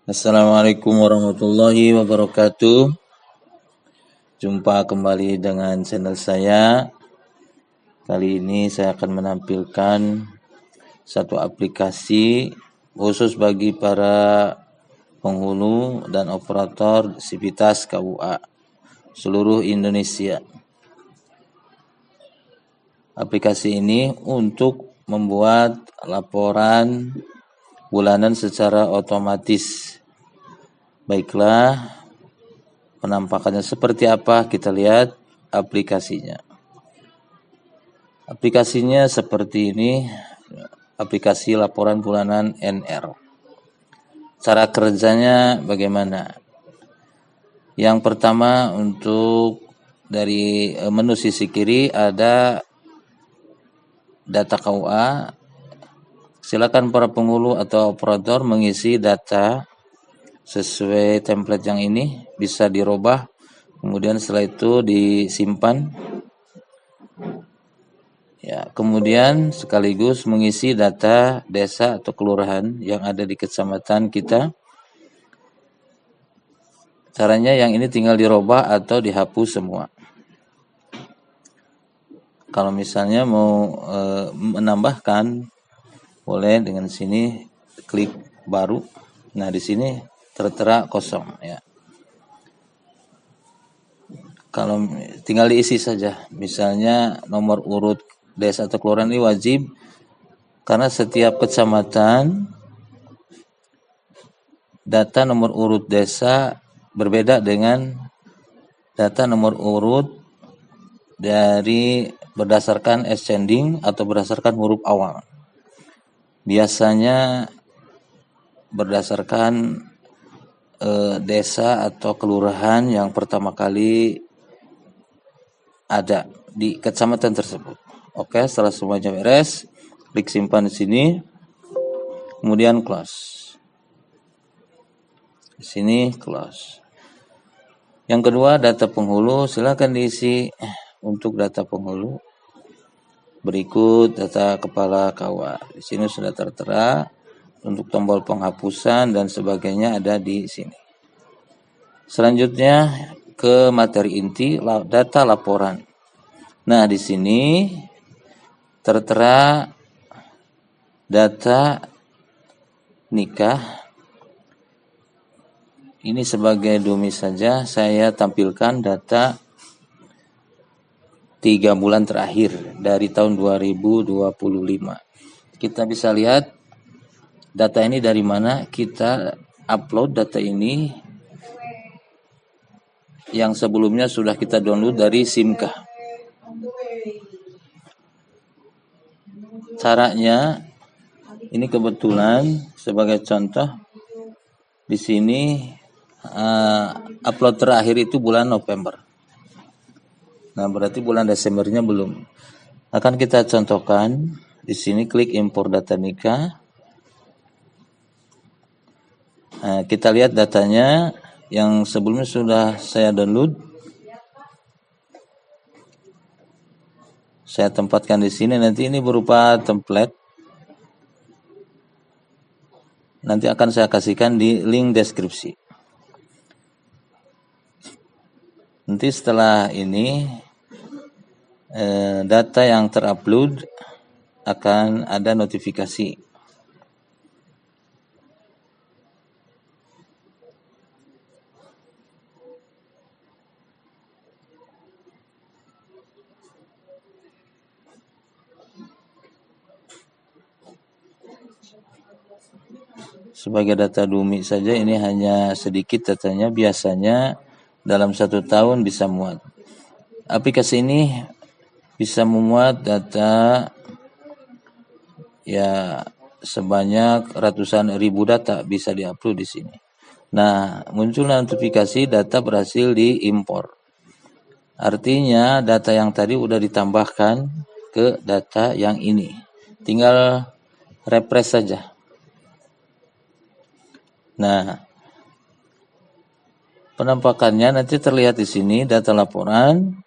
Assalamualaikum warahmatullahi wabarakatuh. Jumpa kembali dengan channel saya. Kali ini saya akan menampilkan satu aplikasi khusus bagi para penghulu dan operator sivitas KUA seluruh Indonesia. Aplikasi ini untuk membuat laporan bulanan secara otomatis. Baiklah, penampakannya seperti apa, kita lihat aplikasinya. Aplikasinya seperti ini, aplikasi laporan bulanan NR. Cara kerjanya bagaimana? Yang pertama, untuk dari menu sisi kiri ada data KUA. Silakan para penghulu atau operator mengisi data sesuai template yang ini, bisa dirubah, kemudian setelah itu disimpan. Ya, kemudian sekaligus mengisi data desa atau kelurahan yang ada di kecamatan kita. Caranya yang ini tinggal dirubah atau dihapus semua. Kalau misalnya mau menambahkan, boleh dengan sini klik baru. Nah, di sini tertera kosong ya. Kalau tinggal diisi saja, misalnya nomor urut desa atau kelurahan ini wajib, karena setiap kecamatan data nomor urut desa berbeda dengan data nomor urut dari berdasarkan ascending atau berdasarkan huruf awal. Biasanya berdasarkan desa atau kelurahan yang pertama kali ada di kecamatan tersebut. Oke, setelah semuanya beres, klik simpan di sini, kemudian close. Di sini close. Yang kedua, data penghulu, silakan diisi untuk data penghulu. Berikut data kepala KUA. Di sini sudah tertera, untuk tombol penghapusan dan sebagainya ada di sini. Selanjutnya ke materi inti, data laporan. Nah, di sini tertera data nikah. Ini sebagai dummy saja, saya tampilkan data 3 bulan terakhir dari tahun 2025. Kita bisa lihat data ini dari mana. Kita upload data ini yang sebelumnya sudah kita download dari Simkah. Caranya, ini kebetulan sebagai contoh, di sini upload terakhir itu bulan November. Nah, berarti bulan Desembernya belum. Akan kita contohkan di sini, klik impor data nikah. Nah, kita lihat datanya yang sebelumnya sudah saya download. Saya tempatkan di sini, nanti ini berupa template. Nanti akan saya kasihkan di link deskripsi. Nanti setelah ini data yang terupload akan ada notifikasi. Sebagai data dummy saja, ini hanya sedikit datanya, biasanya dalam 1 tahun bisa muat. Aplikasi ini bisa memuat data ya sebanyak ratusan ribu data bisa diupload di sini. Nah, muncul notifikasi data berhasil diimpor. Artinya data yang tadi udah ditambahkan ke data yang ini. Tinggal refresh saja. Nah, penampakannya nanti terlihat di sini data laporan.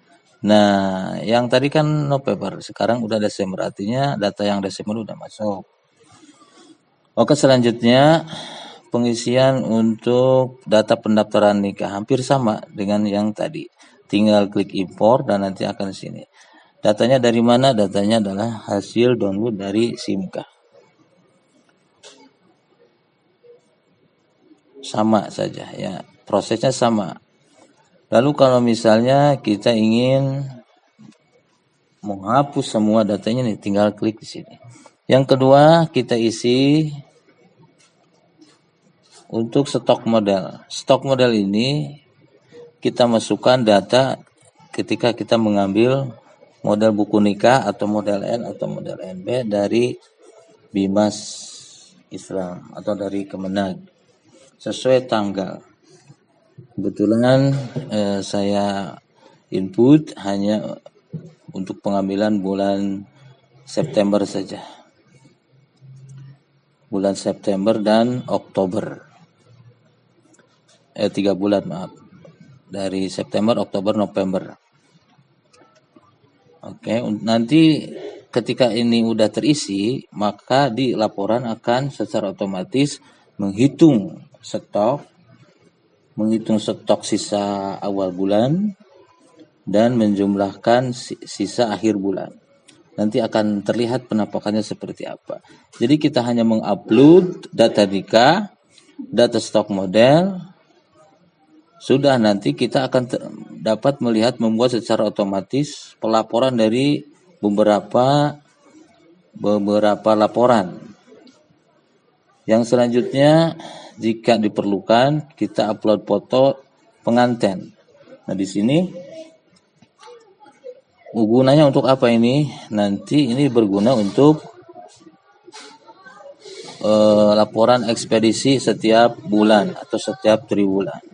Nah, yang tadi kan November, sekarang udah Desember, artinya data yang Desember udah masuk. Oke, selanjutnya pengisian untuk data pendaftaran nikah hampir sama dengan yang tadi. Tinggal klik impor dan nanti akan sini. Datanya dari mana? Datanya adalah hasil download dari SIMKA. Sama saja ya, prosesnya sama. Lalu kalau misalnya kita ingin menghapus semua datanya nih, tinggal klik di sini. Yang kedua, kita isi untuk stok model. Stok model ini kita masukkan data ketika kita mengambil model buku nikah atau model N atau model NB dari Bimas Islam atau dari Kemenag sesuai tanggal. Kebetulan saya input hanya untuk pengambilan bulan September saja. Bulan September dan Oktober. 3 bulan maaf. Dari September, Oktober, November. Oke, nanti ketika ini udah terisi, maka di laporan akan secara otomatis menghitung stok sisa awal bulan dan menjumlahkan sisa akhir bulan. Nanti akan terlihat penampakannya seperti apa. Jadi kita hanya mengupload data nikah, data stok model. Sudah, nanti kita akan dapat melihat membuat secara otomatis pelaporan dari beberapa laporan. Yang selanjutnya, jika diperlukan, kita upload foto pengantin. Nah, di sini gunanya untuk apa ini? Nanti ini berguna untuk laporan ekspedisi setiap bulan atau setiap triwulan.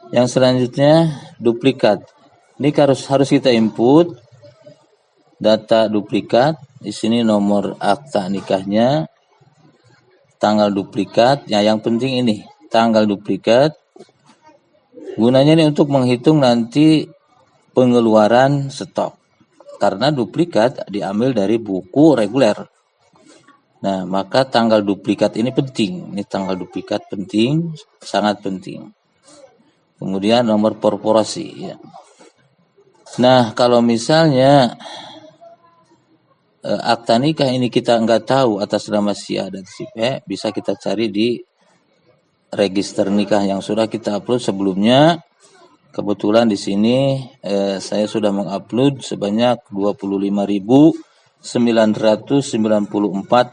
Yang selanjutnya duplikat. Ini harus kita input data duplikat. Di sini nomor akta nikahnya, tanggal duplikat. Ya, yang penting ini tanggal duplikat. Gunanya ini untuk menghitung nanti pengeluaran stok. Karena duplikat diambil dari buku reguler. Nah, maka tanggal duplikat ini penting. Ini tanggal duplikat penting, sangat penting. Kemudian nomor korporasi. Ya. Nah, kalau misalnya akta nikah ini kita nggak tahu atas nama si A dan si B, bisa kita cari di register nikah yang sudah kita upload sebelumnya. Kebetulan di sini saya sudah mengupload sebanyak 25.994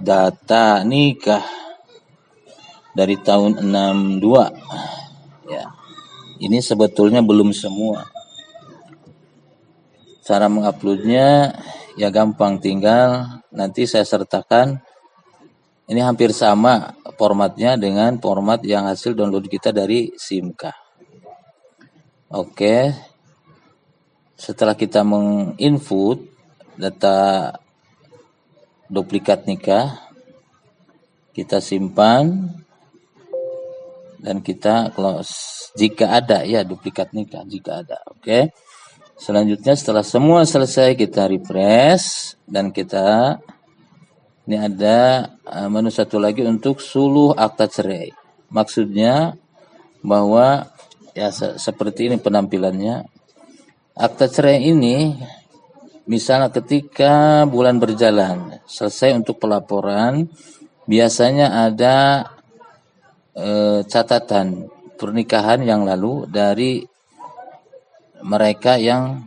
data nikah dari tahun 62. Ya. Ini sebetulnya belum semua. Cara menguploadnya ya gampang, tinggal nanti saya sertakan. Ini hampir sama formatnya dengan format yang hasil download kita dari SIMKA. Oke. Setelah kita menginput data duplikat nikah, kita simpan dan kita close. Jika ada ya duplikat nikah, jika ada. Oke. Selanjutnya setelah semua selesai kita refresh dan kita ini ada menu satu lagi untuk suluh akta cerai. Maksudnya bahwa ya seperti ini penampilannya. Akta cerai ini misalnya ketika bulan berjalan selesai untuk pelaporan, biasanya ada catatan pernikahan yang lalu dari mereka yang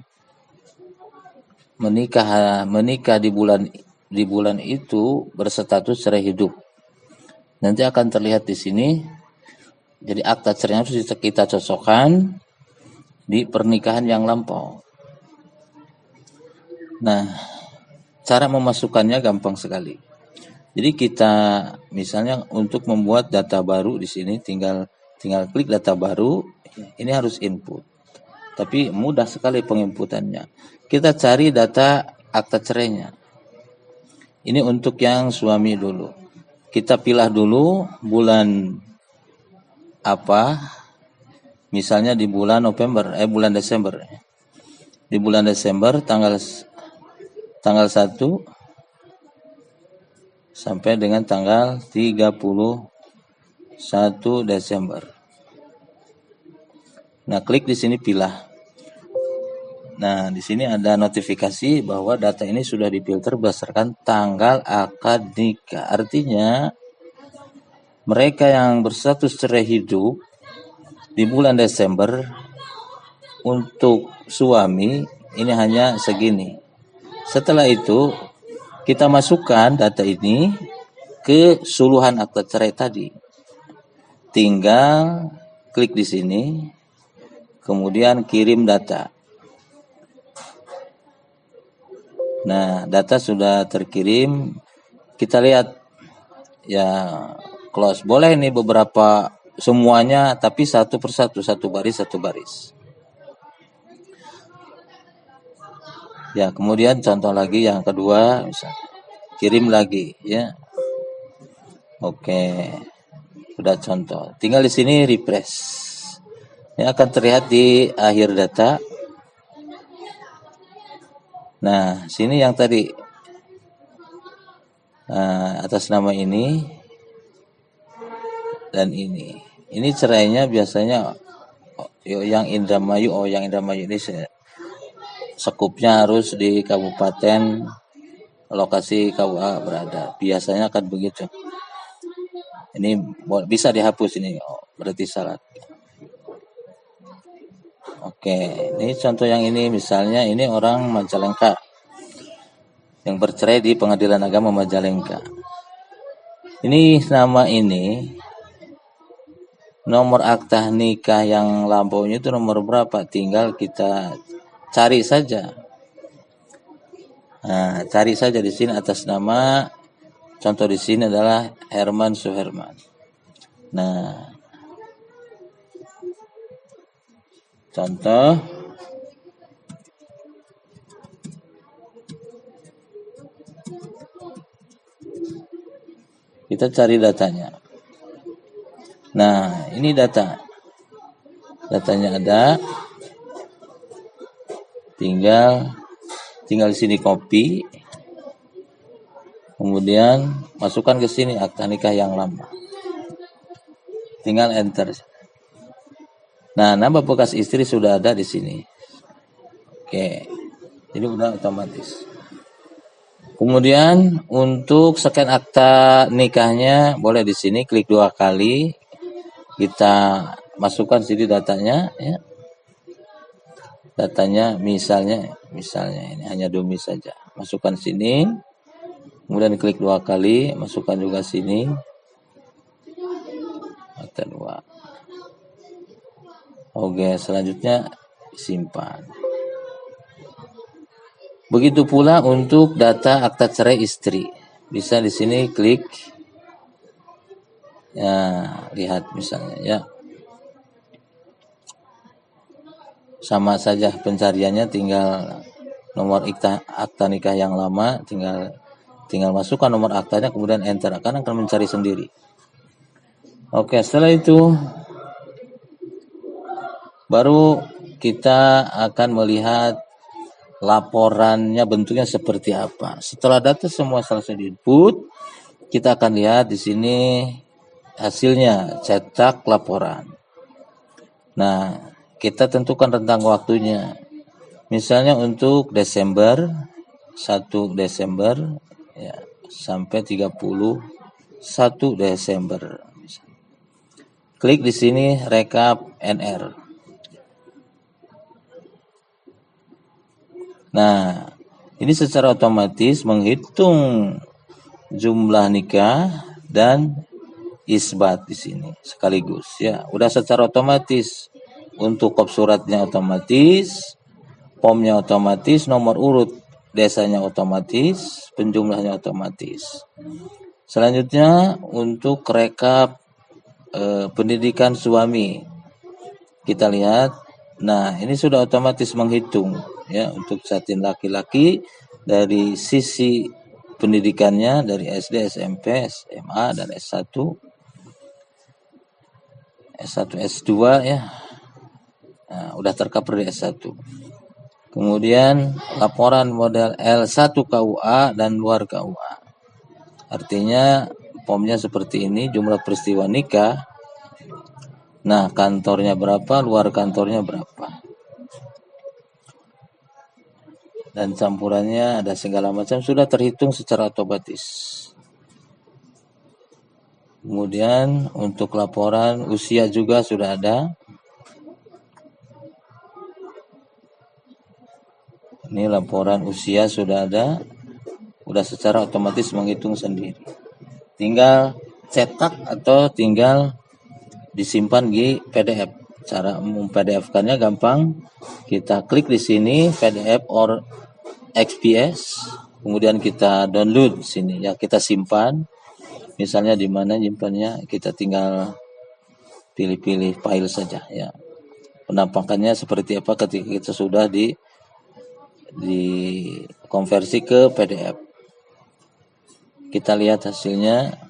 menikah di bulan itu berstatus cerai hidup. Nanti akan terlihat di sini. Jadi akta cerainya harus kita cocokkan di pernikahan yang lampau. Nah, cara memasukkannya gampang sekali. Jadi kita misalnya untuk membuat data baru di sini tinggal klik data baru, ini harus input. Tapi mudah sekali penginputannya. Kita cari data akta cerainya. Ini untuk yang suami dulu. Kita pilih dulu bulan apa? Misalnya di bulan bulan Desember. Di bulan Desember tanggal 1 sampai dengan tanggal 31 Desember. Nah, klik di sini pilih. Nah, di sini ada notifikasi bahwa data ini sudah difilter berdasarkan tanggal akad nikah. Artinya, mereka yang berstatus cerai hidup di bulan Desember untuk suami ini hanya segini. Setelah itu, kita masukkan data ini ke suluhan akta cerai tadi. Tinggal klik di sini, kemudian kirim data. Nah, data sudah terkirim. Kita lihat ya, close. Boleh nih beberapa, semuanya, tapi satu persatu, satu baris. Ya, kemudian contoh lagi yang kedua, misalnya kirim lagi ya. Oke. Sudah contoh. Tinggal di sini refresh. Ini akan terlihat di akhir data. Nah, sini yang tadi atas nama ini dan ini. Ini cerainya biasanya yang Indramayu. Yang Indramayu ini sekupnya harus di kabupaten lokasi KUA berada. Biasanya akan begitu. Ini bisa dihapus ini. Berarti salah. Oke, ini contoh yang ini, misalnya ini orang Majalengka yang bercerai di Pengadilan Agama Majalengka. Ini nama ini, nomor akta nikah yang lampaunya itu nomor berapa? Tinggal kita cari saja. Nah, cari saja di sini atas nama. Contoh di sini adalah Herman Suherman. Nah, contoh kita cari datanya. Nah, ini datanya ada. Tinggal di sini copy, kemudian masukkan ke sini akta nikah yang lama. Tinggal enter. Nah, nama bekas istri sudah ada di sini. Oke, jadi udah otomatis. Kemudian untuk scan akta nikahnya boleh di sini klik 2 kali. Kita masukkan sini datanya ya. Datanya misalnya ini hanya domi saja. Masukkan sini. Kemudian klik 2 kali, masukkan juga sini. Akta 2. Oke, selanjutnya simpan. Begitu pula untuk data akta cerai istri. Bisa di sini klik. Ya, lihat misalnya ya. Sama saja pencariannya, tinggal nomor akta nikah yang lama, tinggal masukkan nomor aktanya, kemudian enter, akan mencari sendiri. Oke, setelah itu baru kita akan melihat laporannya bentuknya seperti apa. Setelah data semua selesai diinput, kita akan lihat di sini hasilnya, cetak laporan. Nah, kita tentukan rentang waktunya. Misalnya untuk Desember, 1 Desember ya, sampai 31 Desember. Klik di sini rekap NR. Nah, ini secara otomatis menghitung jumlah nikah dan isbat di sini sekaligus ya. Udah secara otomatis. Untuk kop suratnya otomatis, POM-nya otomatis, nomor urut desanya otomatis, penjumlahnya otomatis. Selanjutnya untuk rekap pendidikan suami. Kita lihat, nah ini sudah otomatis menghitung ya untuk jatin laki-laki dari sisi pendidikannya dari SD, SMP, SMA dan S1, S2 ya. Nah, udah tercover di S1. Kemudian laporan model L1 KUA dan luar KUA. Artinya formnya seperti ini, jumlah peristiwa nikah. Nah, kantornya berapa, luar kantornya berapa. Dan campurannya ada segala macam, sudah terhitung secara otomatis. Kemudian untuk laporan usia juga sudah ada. Ini laporan usia sudah ada, sudah secara otomatis menghitung sendiri. Tinggal cetak atau tinggal disimpan di PDF. Cara PDF-kannya gampang. Kita klik di sini PDF or XPS, kemudian kita download di sini ya, kita simpan. Misalnya di mana nyimpannya, kita tinggal pilih-pilih file saja ya. Penampakannya seperti apa ketika kita sudah dikonversi ke PDF. Kita lihat hasilnya.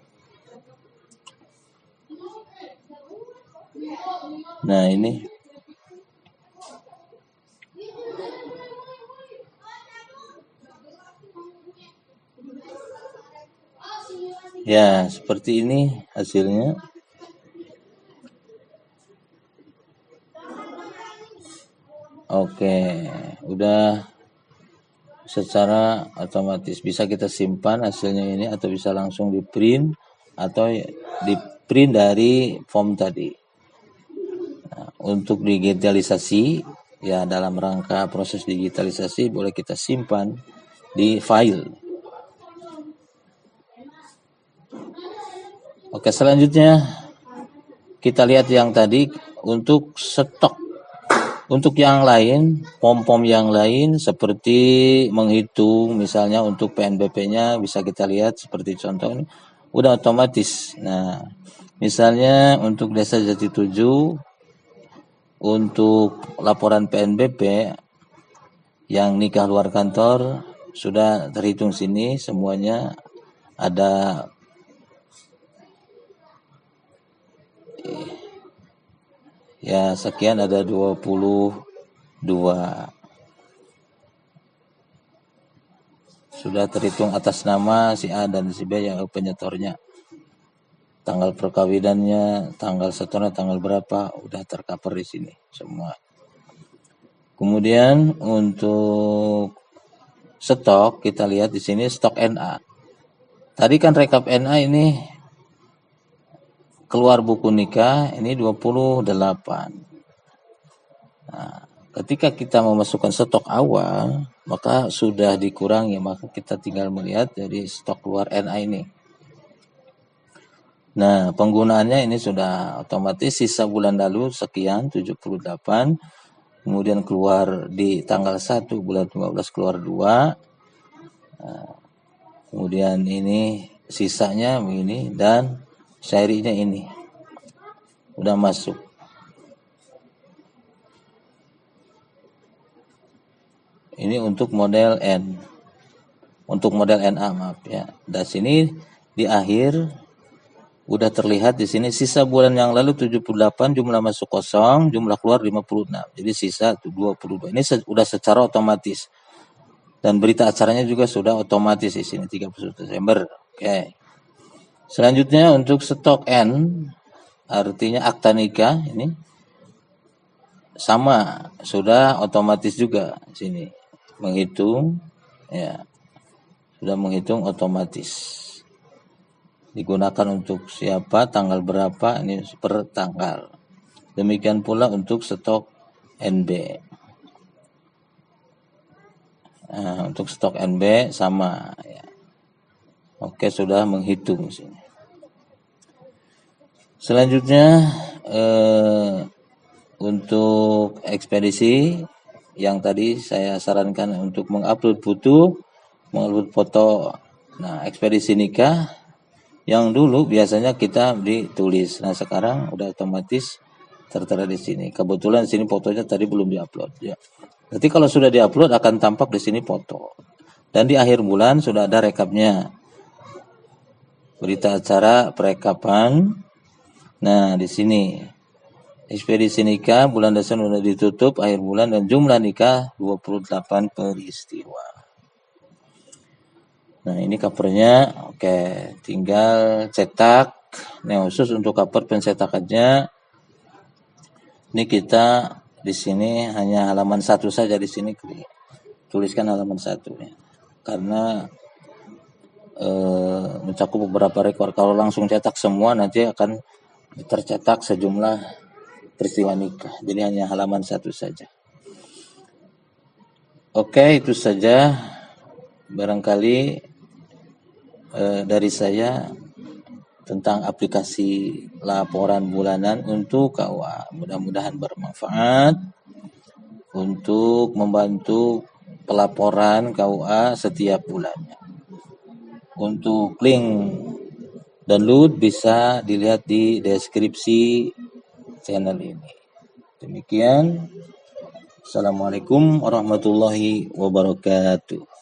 Nah, ini ya, seperti ini hasilnya. Oke, udah secara otomatis bisa kita simpan hasilnya ini, atau bisa langsung di print atau di print dari form tadi. Nah, untuk digitalisasi ya, dalam rangka proses digitalisasi boleh kita simpan di file. Oke, selanjutnya kita lihat yang tadi untuk stok. Untuk yang lain, pom-pom yang lain seperti menghitung, misalnya untuk PNBP-nya bisa kita lihat seperti contoh ini, udah otomatis. Nah, misalnya untuk Desa Jati 7, untuk laporan PNBP yang nikah luar kantor sudah terhitung sini, semuanya ada ya, sekian, ada 22. Sudah terhitung atas nama si A dan si B yang penyetornya. Tanggal perkawinannya, tanggal setornya tanggal berapa, udah tercover di sini semua. Kemudian untuk stok kita lihat di sini stok NA. Tadi kan rekap NA ini keluar buku nikah ini 28. Nah, ketika kita memasukkan stok awal, maka sudah dikurangi, maka kita tinggal melihat dari stok keluar NA ini. Nah, penggunaannya ini sudah otomatis, sisa bulan lalu sekian 78, kemudian keluar di tanggal 1 bulan 15 keluar 2. Nah, kemudian ini sisanya begini, dan syariahnya ini udah masuk. Ini untuk model N. Untuk model NA, maaf ya. Dan sini di akhir udah terlihat di sini sisa bulan yang lalu 78, jumlah masuk kosong, jumlah keluar 56. Jadi sisa 22. Ini udah secara otomatis. Dan berita acaranya juga sudah otomatis di sini 31 Desember. Oke. Selanjutnya untuk stok N, artinya akta nikah ini sama, sudah otomatis juga sini menghitung ya, sudah menghitung otomatis. Digunakan untuk siapa, tanggal berapa, ini per tanggal. Demikian pula untuk stok NB. Nah, untuk stok NB sama ya. Oke, sudah menghitung sini. Selanjutnya untuk ekspedisi yang tadi saya sarankan untuk mengupload foto. Nah, ekspedisi nikah yang dulu biasanya kita ditulis. Nah, sekarang udah otomatis tertera di sini. Kebetulan di sini fotonya tadi belum diupload ya. Nanti kalau sudah diupload akan tampak di sini foto. Dan di akhir bulan sudah ada rekapnya. Berita acara perekapan. Nah, di sini ekspedisi nikah bulan Desember sudah ditutup, akhir bulan, dan jumlah nikah 28 peristiwa. Nah, ini covernya. Oke, tinggal cetak. Nah, khusus untuk cover pencetakannya, ini kita di sini hanya halaman 1 saja di sini, tuliskan halaman 1 ya. Karena mencakup beberapa rekor. Kalau langsung cetak semua nanti akan tercetak sejumlah peristiwa nikah. Jadi hanya halaman 1 saja. Oke, itu saja barangkali dari saya tentang aplikasi laporan bulanan untuk KUA. Mudah-mudahan bermanfaat untuk membantu pelaporan KUA setiap bulannya. Untuk link download bisa dilihat di deskripsi channel ini. Demikian. Assalamualaikum warahmatullahi wabarakatuh.